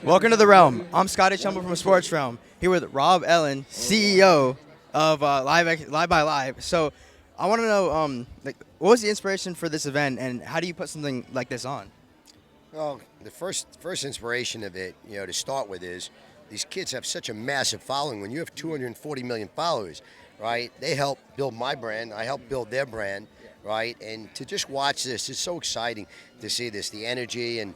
Welcome to the Realm. I'm Scotty Schemmel from Sports Realm, here with Rob Ellin, CEO of Live by Live. So, I want to know, what was the inspiration for this event, and how do you put something like this on? Well, the first inspiration of it, to start with is these kids have such a massive following. When you have 240 million followers, right? They help build my brand. I help build their brand, right? And to just watch this is so exciting to see this, the energy, and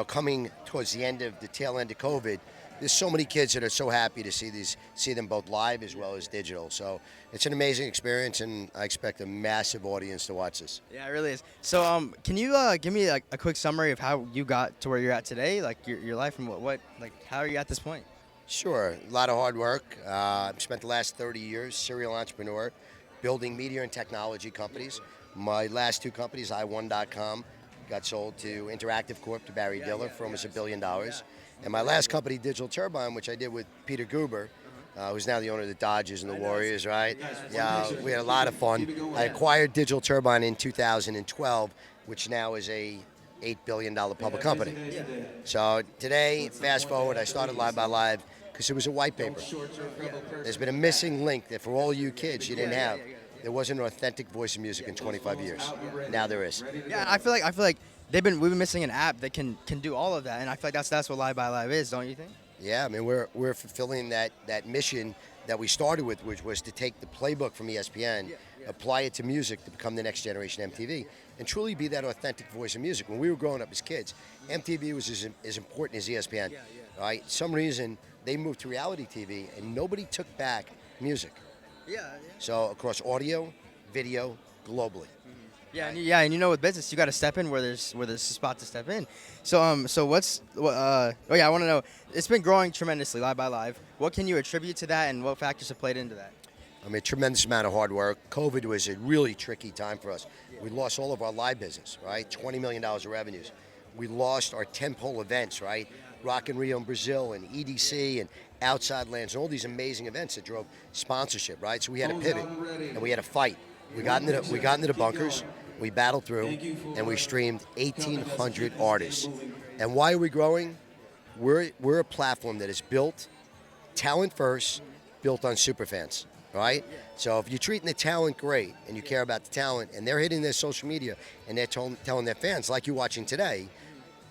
coming towards the tail end of COVID. There's so many kids that are so happy to see them both live as well as digital. So it's an amazing experience, and I expect a massive audience to watch this. Yeah, it really is. So, can you give me a quick summary of how you got to where you're at today, like your life, and how are you at this point? Sure, a lot of hard work. I've spent the last 30 years serial entrepreneur, building media and technology companies. My last two companies, i1.com, got sold to Interactive Corp to Barry Diller for almost $1 billion. And my last company, Digital Turbine, which I did with Peter Guber, who's now the owner of the Dodgers and the Warriors, right? Yeah, we had a lot of fun. I acquired Digital Turbine in 2012, which now is a $8 billion public company. So today, fast forward, I started Live by Live because it was a white paper. There's been a missing link that for all you kids you didn't have. There wasn't an authentic voice of music in 25 years. Now there is. Yeah, I feel like we've been missing an app that can do all of that, and I feel like that's what Live by Live is, don't you think? Yeah, I mean we're fulfilling that mission that we started with, which was to take the playbook from ESPN, apply it to music to become the next generation MTV, and truly be that authentic voice of music. When we were growing up as kids, MTV was as important as ESPN. Right? Some reason they moved to reality TV, and nobody took back music. So across audio, video, globally. Yeah, and with business, you got to step in where there's a spot to step in. So I want to know. It's been growing tremendously, Live by Live. What can you attribute to that, and what factors have played into that? I mean, a tremendous amount of hard work. COVID was a really tricky time for us. We lost all of our live business, right? $20 million of revenues. We lost our tentpole events, right? Rock in Rio in Brazil and EDC and Outside Lands and all these amazing events that drove sponsorship, right? So we had to pivot and we had to fight. We got into the bunkers, we battled through, and we streamed 1,800 artists. And why are we growing? We're a platform that is built talent first, built on superfans, right? So if you're treating the talent great and you care about the talent and they're hitting their social media and they're telling their fans, like you're watching today,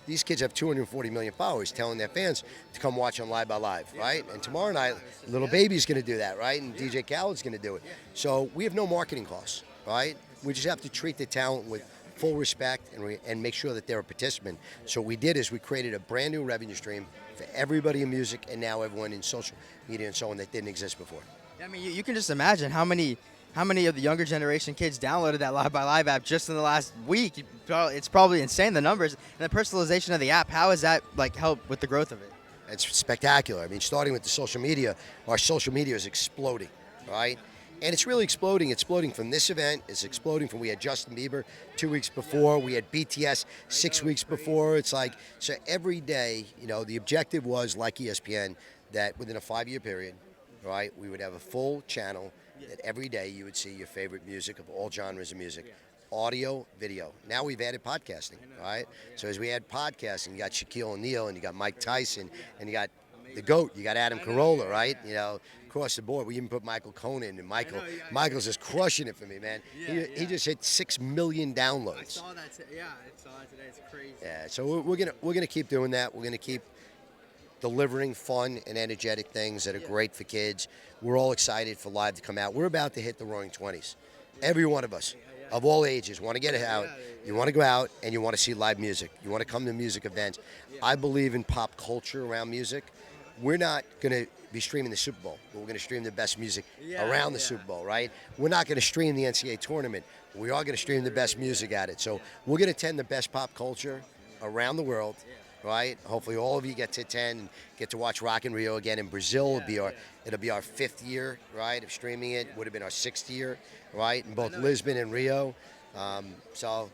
these kids have 240 million followers telling their fans to come watch on Live by Live, right? And tomorrow night, Little Baby's going to do that, right? And DJ Khaled's going to do it. So we have no marketing costs, right? We just have to treat the talent with full respect and make sure that they're a participant. So what we did is we created a brand new revenue stream for everybody in music and now everyone in social media and so on that didn't exist before. I mean, you can just imagine how many of the younger generation kids downloaded that Live by Live app just in the last week. It's probably insane, the numbers. And the personalization of the app, how has that helped with the growth of it? It's spectacular. I mean, starting with the social media, our social media is exploding, right? And it's really exploding. It's exploding from this event. It's exploding from, we had Justin Bieber 2 weeks before. We had BTS 6 weeks before. It's like, so every day, the objective was, like ESPN, that within a 5-year period, right, we would have a full channel that every day you would see your favorite music of all genres of music, audio, video. Now we've added podcasting, right? So as we add podcasting, you got Shaquille O'Neal and you got Mike Tyson and you got the GOAT, you got Adam Carolla, right? Across the board. We even put Michael Conan and Michael's just crushing it for me, man. He just hit 6 million downloads. I saw that today. It's crazy. Yeah, so we're gonna keep doing that. We're gonna keep delivering fun and energetic things that are great for kids. We're all excited for Live to come out. We're about to hit the roaring 20s. Every one of us, of all ages, want to get out. You want to go out and you want to see live music. You want to come to music events. I believe in pop culture around music. We're not going to be streaming the Super Bowl, but we're going to stream the best music around the Super Bowl, right? We're not going to stream the NCAA tournament. We are going to stream the best music at it. So we're going to attend the best pop culture around the world. Right? Hopefully all of you get to attend and get to watch Rock in Rio again in Brazil. It'll be our 5th year, right, of streaming it. Would have been our 6th year, right, in both Lisbon and Rio. So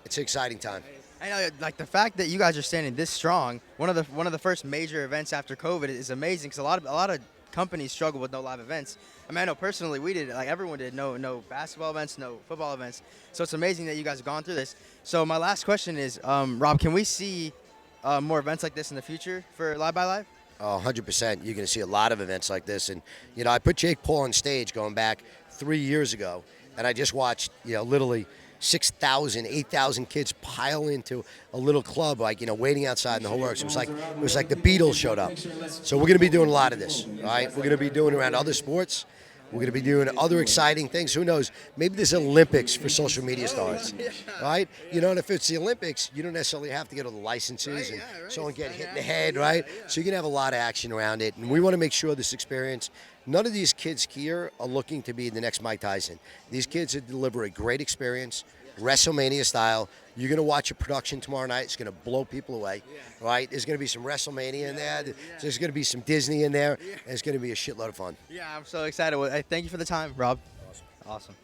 it's an exciting time. I know, the fact that you guys are standing this strong. One of the first major events after COVID is amazing because a lot of companies struggle with no live events. I mean, I know personally we did, everyone did, no basketball events, no football events. So it's amazing that you guys have gone through this. So my last question is, Rob, can we see more events like this in the future for Live by Live? Oh, 100%. You're going to see a lot of events like this. And, I put Jake Paul on stage going back 3 years ago, and I just watched, literally 6,000, 8,000 kids pile into a little club, waiting outside in the whole works. It was like the Beatles showed up. So we're going to be doing a lot of this, right? We're going to be doing it around other sports. We're going to be doing other exciting things. Who knows? Maybe there's Olympics for social media stars, right? And if it's the Olympics, you don't necessarily have to get all the licenses and someone get hit in the head, right? So you can have a lot of action around it. And we want to make sure this experience, none of these kids here are looking to be the next Mike Tyson. These kids deliver a great experience, WrestleMania style. You're going to watch a production tomorrow night. It's going to blow people away, right? There's going to be some WrestleMania in there. There's going to be some Disney in there. And it's going to be a shitload of fun. Yeah, I'm so excited. Well, thank you for the time, Rob. Awesome.